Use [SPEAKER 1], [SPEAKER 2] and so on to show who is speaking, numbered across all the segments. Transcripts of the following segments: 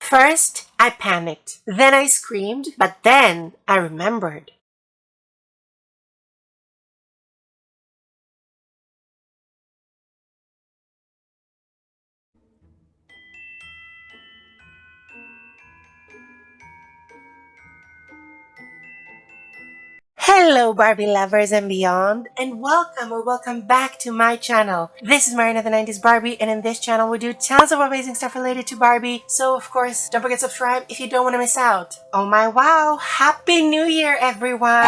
[SPEAKER 1] First, I panicked. Then I screamed, but then I remembered. Hello Barbie lovers and beyond, and welcome back to my channel. This is Marina the 90s Barbie, and in this channel we do tons of amazing stuff related to Barbie, so of course don't forget to subscribe if you don't want to miss out. Oh my wow, happy new year everyone!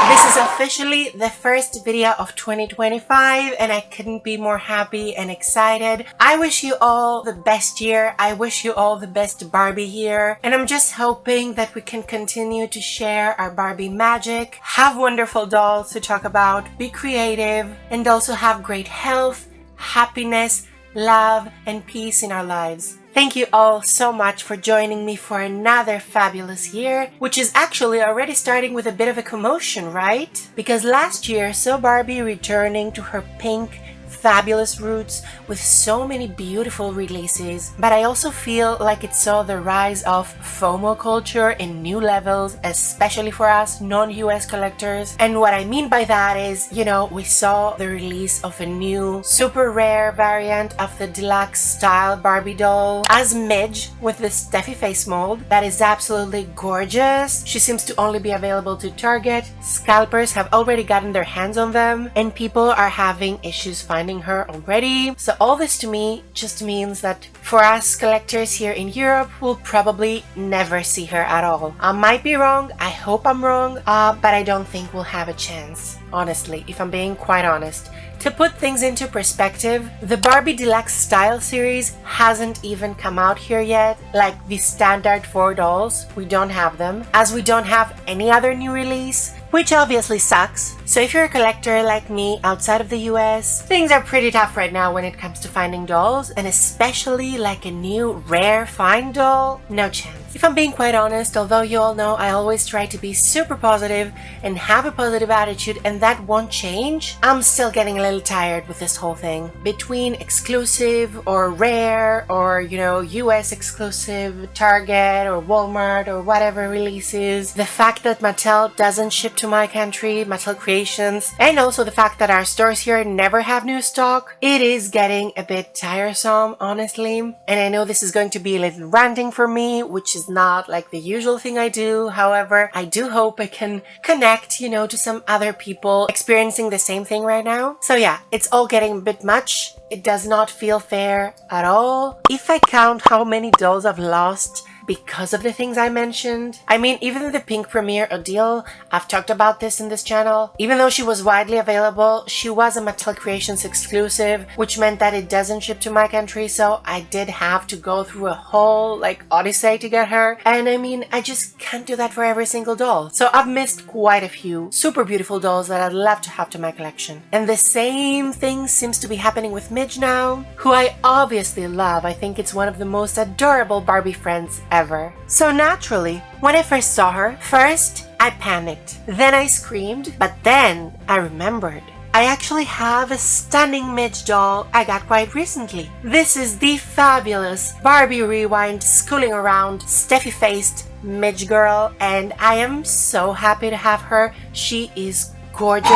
[SPEAKER 1] This is officially the first video of 2025 and I couldn't be more happy and excited. I wish you all the best year, I wish you all the best Barbie year, and I'm just hoping that we can continue to share our Barbie magic, have wonderful dolls to talk about, be creative, and also have great health, happiness, love, and peace in our lives. Thank you all so much for joining me for another fabulous year, which is actually already starting with a bit of a commotion, right? Because last year saw Barbie returning to her pink, fabulous roots with so many beautiful releases, but I also feel like it saw the rise of FOMO culture in new levels, especially for us non-US collectors. And what I mean by that is, we saw the release of a new super rare variant of the Deluxe Style Barbie doll as Midge with the Steffie face mold that is absolutely gorgeous. She seems to only be available to Target. Scalpers have already gotten their hands on them and people are having issues finding her already. So all this to me just means that for us collectors here in Europe, we'll probably never see her at all. I might be wrong, I hope I'm wrong, but I don't think we'll have a chance, honestly, if I'm being quite honest. To put things into perspective, the Barbie Deluxe Style series hasn't even come out here yet. Like the standard 4 dolls, we don't have them, as we don't have any other new release, which obviously sucks. So if you're a collector like me outside of the US, things are pretty tough right now when it comes to finding dolls, and especially like a new rare fine doll, no chance. If I'm being quite honest, although you all know I always try to be super positive and have a positive attitude, and that won't change, I'm still getting a little tired with this whole thing. Between exclusive or rare or, US exclusive, Target or Walmart or whatever releases, the fact that Mattel doesn't ship to my country, Mattel Creations, and also the fact that our stores here never have new stock, it is getting a bit tiresome, honestly. And I know this is going to be a little ranting for me, which is not like the usual thing I do. However, I do hope I can connect, to some other people experiencing the same thing right now. So yeah, it's all getting a bit much. It does not feel fair at all. If I count how many dolls I've lost because of the things I mentioned. I mean, even the Pink Premiere Odile, I've talked about this in this channel. Even though she was widely available, she was a Mattel Creations exclusive, which meant that it doesn't ship to my country, so I did have to go through a whole, odyssey to get her. And I mean, I just can't do that for every single doll. So I've missed quite a few super beautiful dolls that I'd love to have to my collection. And the same thing seems to be happening with Midge now, who I obviously love. I think it's one of the most adorable Barbie friends ever. So naturally, when I first saw her, first I panicked, then I screamed, but then I remembered. I actually have a stunning Midge doll I got quite recently. This is the fabulous Barbie Rewind Schooling Around Steffi faced Midge girl, and I am so happy to have her. She is gorgeous.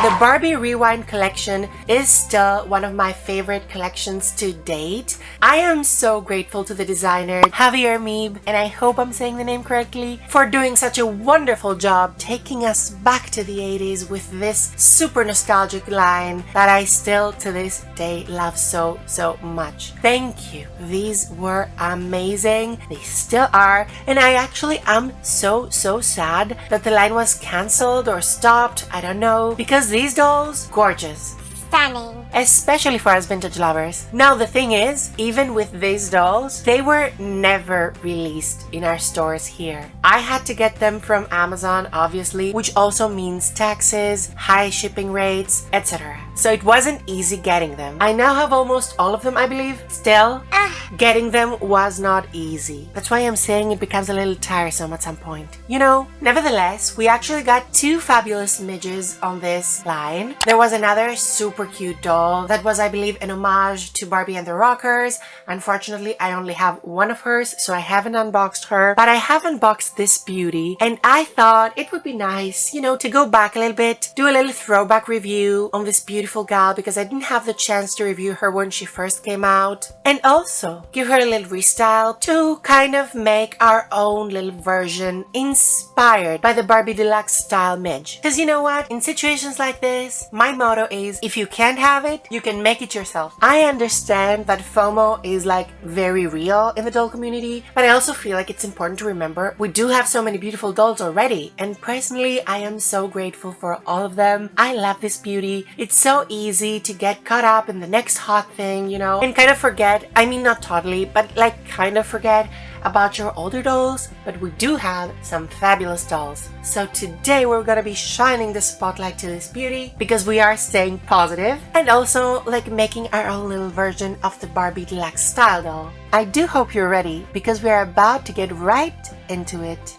[SPEAKER 1] The Barbie Rewind collection is still one of my favorite collections to date. I am so grateful to the designer Javier Meeb, and I hope I'm saying the name correctly, for doing such a wonderful job taking us back to the 80s with this super nostalgic line that I still to this day love so much. Thank you. These were amazing. They still are, and I actually am so sad that the line was cancelled or stopped. I don't know, because these dolls, gorgeous.
[SPEAKER 2] Stunning.
[SPEAKER 1] Especially for us vintage lovers. Now the thing is, even with these dolls, they were never released in our stores here. I had to get them from Amazon, obviously, which also means taxes, high shipping rates, etc. so it wasn't easy getting them. I now have almost all of them, I believe. Still, getting them was not easy. That's why I'm saying it becomes a little tiresome at some point. You know, nevertheless, we actually got 2 fabulous midges on this line. There was another super cute doll that was, I believe, an homage to Barbie and the Rockers. Unfortunately, I only have one of hers, so I haven't unboxed her, but I have unboxed this beauty, and I thought it would be nice, you know, to go back a little bit, do a little throwback review on this beautiful gal because I didn't have the chance to review her when she first came out, and also give her a little restyle to kind of make our own little version inspired by the Barbie Deluxe Style Midge. Because you know what? In situations like this, my motto is, if you can't have it, you can make it yourself. I understand that FOMO is like very real in the doll community, but I also feel like it's important to remember we do have so many beautiful dolls already, and personally I am so grateful for all of them. I love this beauty. It's so easy to get caught up in the next hot thing, you know, and kind of forget, I mean not totally, but like kind of forget about your older dolls, but we do have some fabulous dolls. So today we're gonna be shining the spotlight to this beauty because we are staying positive and also like making our own little version of the Barbie Deluxe Style doll. I do hope you're ready because we are about to get right into it.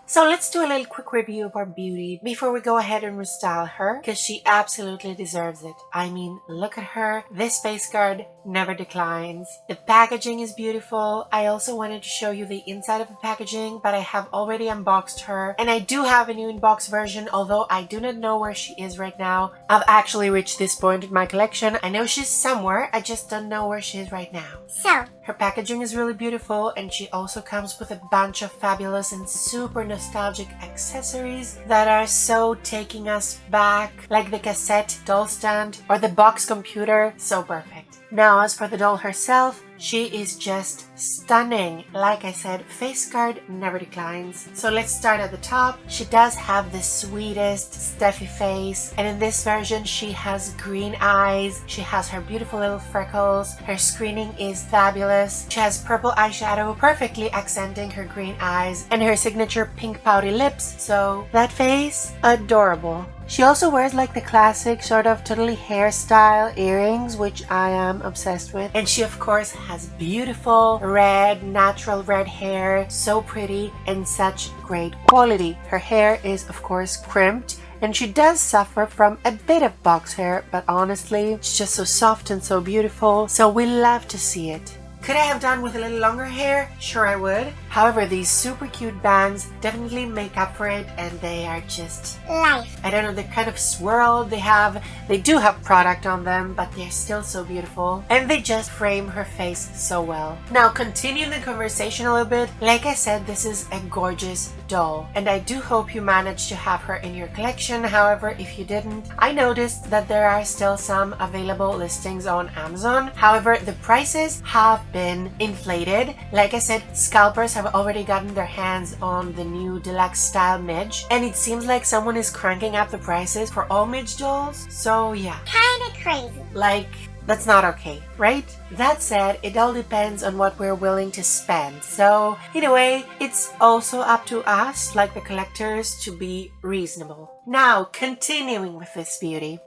[SPEAKER 1] So let's do a little quick review of our beauty before we go ahead and restyle her because she absolutely deserves it. I mean, look at her. This face guard never declines. The packaging is beautiful. I also wanted to show you the inside of the packaging, but I have already unboxed her and I do have a new in-box version, although I do not know where she is right now. I've actually reached this point in my collection. I know she's somewhere, I just don't know where she is right now. So her packaging is really beautiful and she also comes with a bunch of fabulous and super nostalgic accessories that are so taking us back, like the cassette doll stand or the box computer. So perfect. Now as for the doll herself, she is just stunning. Like I said, face guard never declines. So let's start at the top. She does have the sweetest Steffie face, and in this version she has green eyes. She has her beautiful little freckles. Her screening is fabulous. She has purple eyeshadow perfectly accenting her green eyes and her signature pink pouty lips. So that face, adorable. She also wears like the classic sort of totally hairstyle earrings, which I am obsessed with. And she of course has beautiful red, natural red hair, so pretty and such great quality. Her hair is of course crimped and she does suffer from a bit of box hair, but honestly, it's just so soft and so beautiful. So we love to see it. Could I have done with a little longer hair? Sure I would. However, these super cute bangs definitely make up for it and they are just life. I don't know, they're kind of swirled. They do have product on them, but they're still so beautiful. And they just frame her face so well. Now, continuing the conversation a little bit, like I said, this is a gorgeous doll. And I do hope you managed to have her in your collection. However, if you didn't, I noticed that there are still some available listings on Amazon. However, the prices have been inflated. Like I said, scalpers have already gotten their hands on the new Deluxe Style Midge, and it seems like someone is cranking up the prices for all Midge dolls. So yeah,
[SPEAKER 2] kinda crazy.
[SPEAKER 1] Like That's not okay, right? That said, it all depends on what we're willing to spend. So, in a way, it's also up to us, like the collectors, to be reasonable. Now, continuing with this beauty.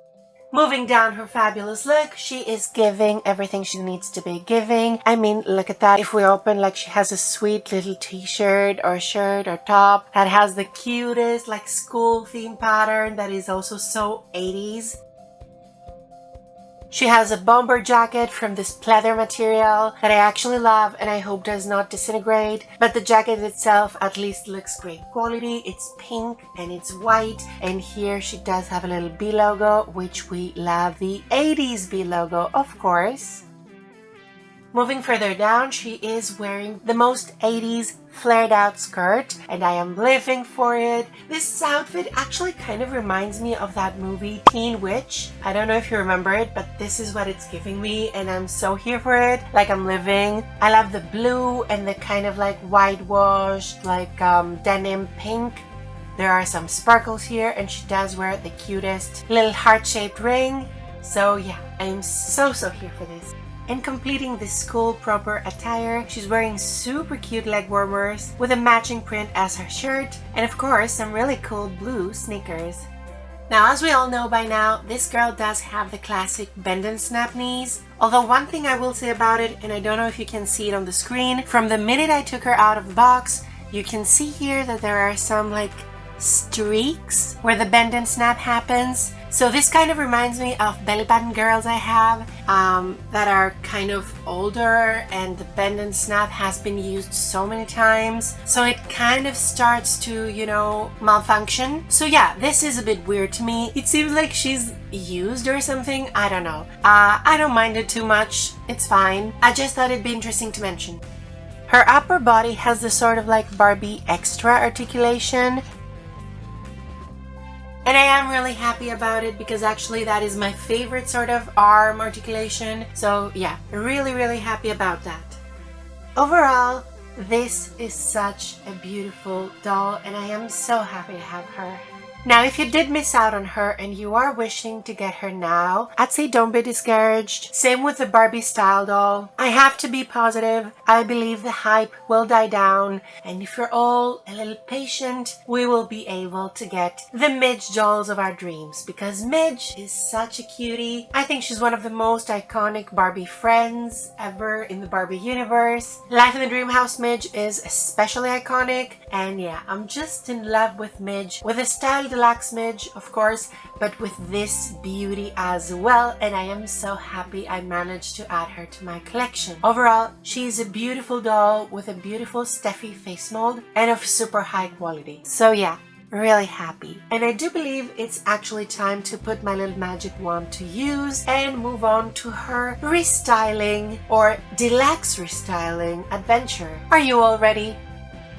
[SPEAKER 1] Moving down her fabulous look, she is giving everything she needs to be giving. I mean, look at that. If we open, like, she has a sweet little t-shirt or shirt or top that has the cutest, like, school theme pattern that is also so 80s. She has a bomber jacket from this pleather material that I actually love and I hope does not disintegrate. But the jacket itself at least looks great quality. It's pink and it's white. And here she does have a little B logo, which we love, the 80s B logo, of course. Moving further down, she is wearing the most 80s flared out skirt and I am living for it. This outfit actually kind of reminds me of that movie Teen Witch. I don't know if you remember it, but this is what it's giving me and I'm so here for it. Like, I'm living. I love the blue and the kind of like whitewashed, like denim pink. There are some sparkles here and she does wear the cutest little heart-shaped ring. So yeah, I'm so here for this. And completing this school proper attire, she's wearing super cute leg warmers with a matching print as her shirt, and of course some really cool blue sneakers. Now, as we all know by now, this girl does have the classic bend and snap knees. Although one thing I will say about it, and I don't know if you can see it on the screen, from the minute I took her out of the box, you can see here that there are some like streaks where the bend and snap happens. So this kind of reminds me of belly button girls I have that are kind of older and the bend and snap has been used so many times. So it kind of starts to, you know, malfunction. So yeah, this is a bit weird to me. It seems like she's used or something. I don't know. I don't mind it too much. It's fine. I just thought it'd be interesting to mention. Her upper body has the sort of like Barbie extra articulation. And I am really happy about it because actually that is my favorite sort of arm articulation. So yeah, really happy about that. Overall, this is such a beautiful doll and I am so happy to have her. Now, if you did miss out on her and you are wishing to get her now, I'd say don't be discouraged. Same with the Barbie style doll. I have to be positive. I believe the hype will die down. And if you're all a little patient, we will be able to get the Midge dolls of our dreams. Because Midge is such a cutie. I think she's one of the most iconic Barbie friends ever in the Barbie universe. Life in the Dream House Midge is especially iconic. And yeah, I'm just in love with Midge. With the Style Deluxe Midge, of course, but with this beauty as well, and I am so happy I managed to add her to my collection. Overall, she's a beautiful doll with a beautiful Steffie face mold and of super high quality. So yeah, really happy. And I do believe it's actually time to put my little magic wand to use and move on to her restyling or deluxe restyling adventure. Are you all ready?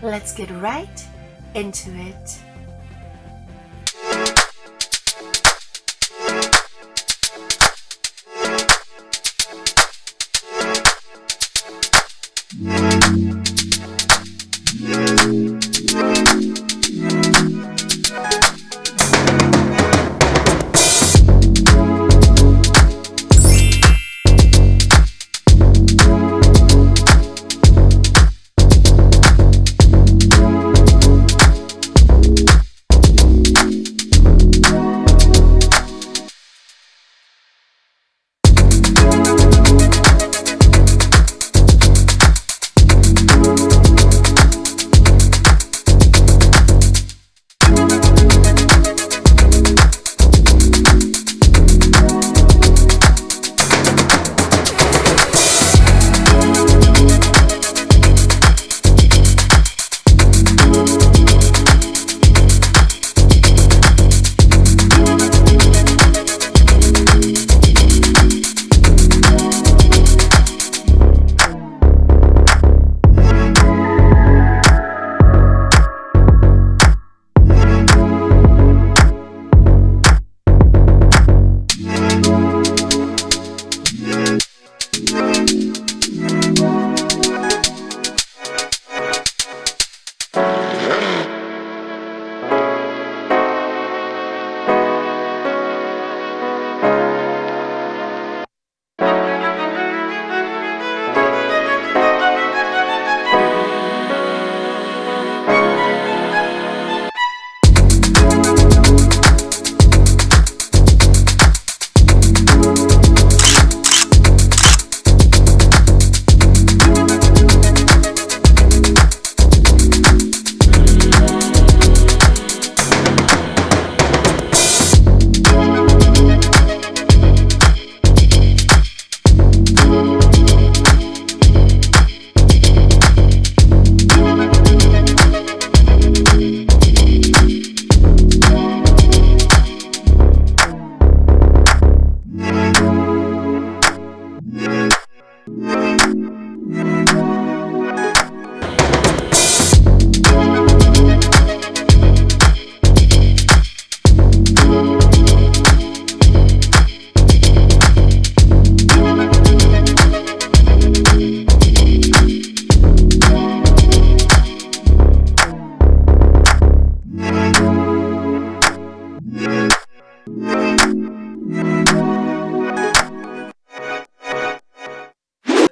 [SPEAKER 1] Let's get right into it.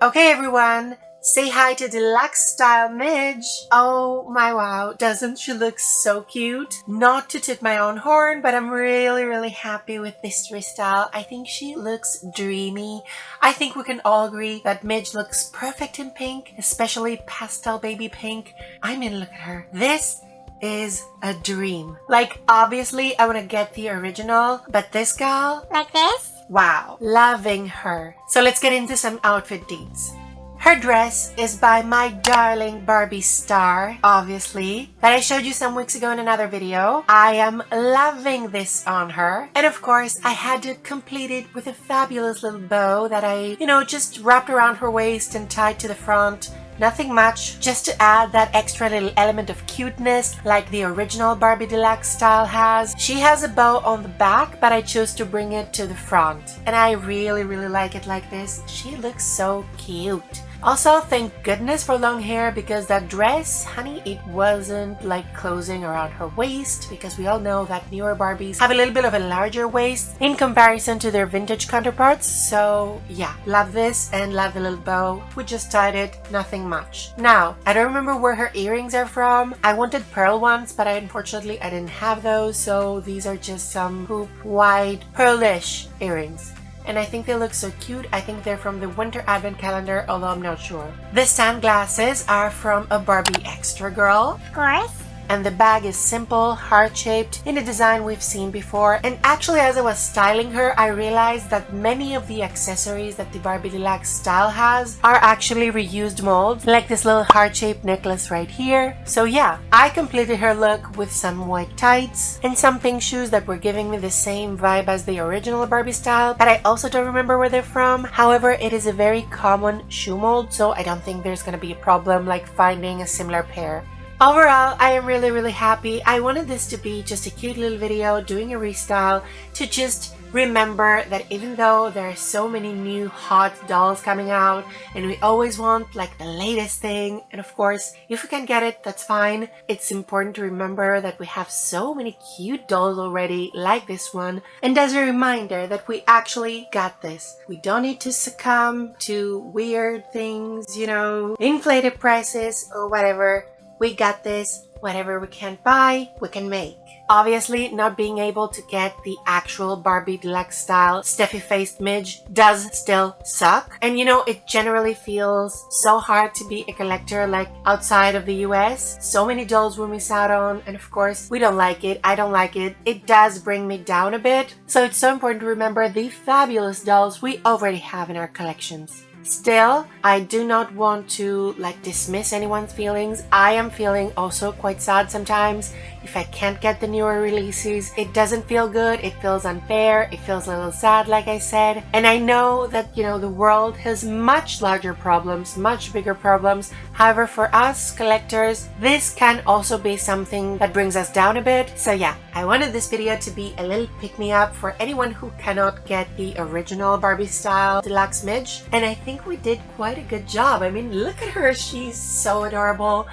[SPEAKER 1] Okay, everyone, say hi to Deluxe Style Midge. Oh my wow, doesn't she look so cute? Not to toot my own horn, but I'm really happy with this restyle. I think she looks dreamy. I think we can all agree that Midge looks perfect in pink, especially pastel baby pink. I mean, look at her. This is a dream. Like, obviously I want to get the original, but this gal,
[SPEAKER 2] Like this?
[SPEAKER 1] wow, loving her. So let's get into some outfit deets. Her dress is by my darling Barbie star, obviously, that I showed you some weeks ago in another video. I am loving this on her. And of course, I had to complete it with a fabulous little bow that I, just wrapped around her waist and tied to the front. Nothing much, just to add that extra little element of cuteness like the original Barbie Deluxe style has. She has a bow on the back, but I chose to bring it to the front. And I really like it like this. She looks so cute. Also, thank goodness for long hair, because that dress, honey, it wasn't like closing around her waist, because we all know that newer Barbies have a little bit of a larger waist in comparison to their vintage counterparts. So yeah, love this and love the little bow. We just tied it, nothing much. Now, I don't remember where her earrings are from. I wanted pearl ones, but unfortunately I didn't have those, so these are just some hoop white pearlish earrings. And I think they look so cute. I think they're from the winter advent calendar, although I'm not sure. The sunglasses are from a Barbie Extra girl.
[SPEAKER 2] Of course.
[SPEAKER 1] And the bag is simple, heart-shaped, in a design we've seen before. And actually, as I was styling her, I realized that many of the accessories that the Barbie Deluxe style has are actually reused molds, like this little heart-shaped necklace right here. So yeah, I completed her look with some white tights and some pink shoes that were giving me the same vibe as the original Barbie style, but I also don't remember where they're from. However, it is a very common shoe mold, so I don't think there's gonna be a problem like finding a similar pair. Overall, I am really happy. I wanted this to be just a cute little video doing a restyle to just remember that even though there are so many new hot dolls coming out and we always want like the latest thing, and of course if we can get it, that's fine, it's important to remember that we have so many cute dolls already like this one. And as a reminder that we actually got this, we don't need to succumb to weird things, inflated prices or whatever. We got this. Whatever we can't buy, we can make. Obviously, not being able to get the actual Barbie Deluxe style Steffie faced Midge does still suck. And it generally feels so hard to be a collector like outside of the US. So many dolls we miss out on, and of course, we don't like it. I don't like it. It does bring me down a bit. So it's so important to remember the fabulous dolls we already have in our collections. Still, I do not want to dismiss anyone's feelings. I am feeling also quite sad sometimes if I can't get the newer releases. It doesn't feel good. It feels unfair. It feels a little sad, like I said. And I know that, the world has much larger problems, much bigger problems. However, for us collectors, this can also be something that brings us down a bit. So yeah, I wanted this video to be a little pick-me-up for anyone who cannot get the original Barbie style Deluxe Midge. And I think we did quite a good job. I mean, look at her. She's so adorable.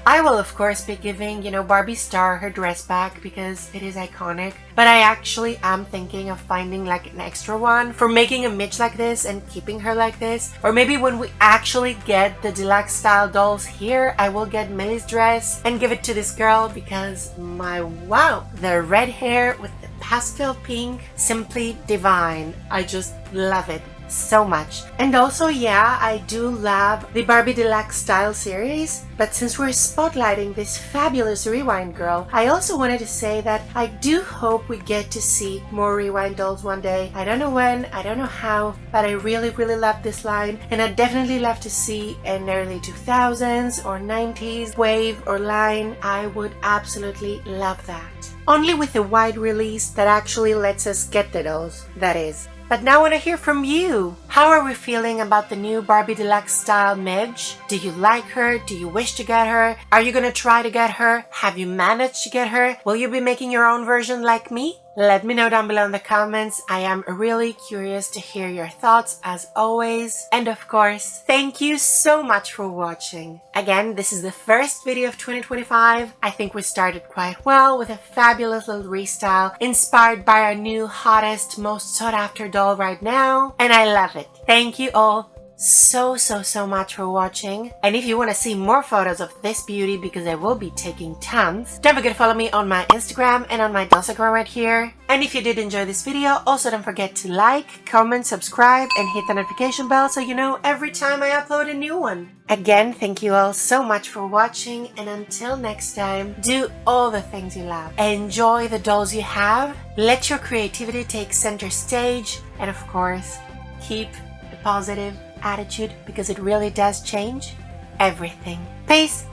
[SPEAKER 1] I will of course be giving, Barbie Star her dress back because it is iconic. But I actually am thinking of finding an extra one for making a Midge like this and keeping her like this. Or maybe when we actually get the deluxe style dolls here, I will get Millie's dress and give it to this girl because wow, the red hair with the pastel pink, simply divine. I just love it so much. And also, yeah, I do love the Barbie Deluxe Style series, but since we're spotlighting this fabulous Rewind girl, I also wanted to say that I do hope we get to see more Rewind dolls one day. I don't know when, I don't know how, but I really love this line, and I'd definitely love to see an early 2000s or 90s wave or line. I would absolutely love that. Only with a wide release that actually lets us get the dolls, that is. But now I want to hear from you. How are we feeling about the new Barbie Deluxe Style Midge? Do you like her? Do you wish to get her? Are you going to try to get her? Have you managed to get her? Will you be making your own version like me? Let me know down below in the comments. I am really curious to hear your thoughts as always. And of course, thank you so much for watching. Again, this is the first video of 2025. I think we started quite well with a fabulous little restyle inspired by our new hottest, most sought after doll right now. And I love it. Thank you all so much for watching. And if you want to see more photos of this beauty, because I will be taking tons, don't forget to follow me on my Instagram and on my Instagram right here. And if you did enjoy this video, also don't forget to like, comment, subscribe, and hit the notification bell so you know every time I upload a new one. Again, thank you all so much for watching, and until next time, do all the things you love. Enjoy the dolls you have, let your creativity take center stage, and of course, keep a positive attitude, because it really does change everything. Peace!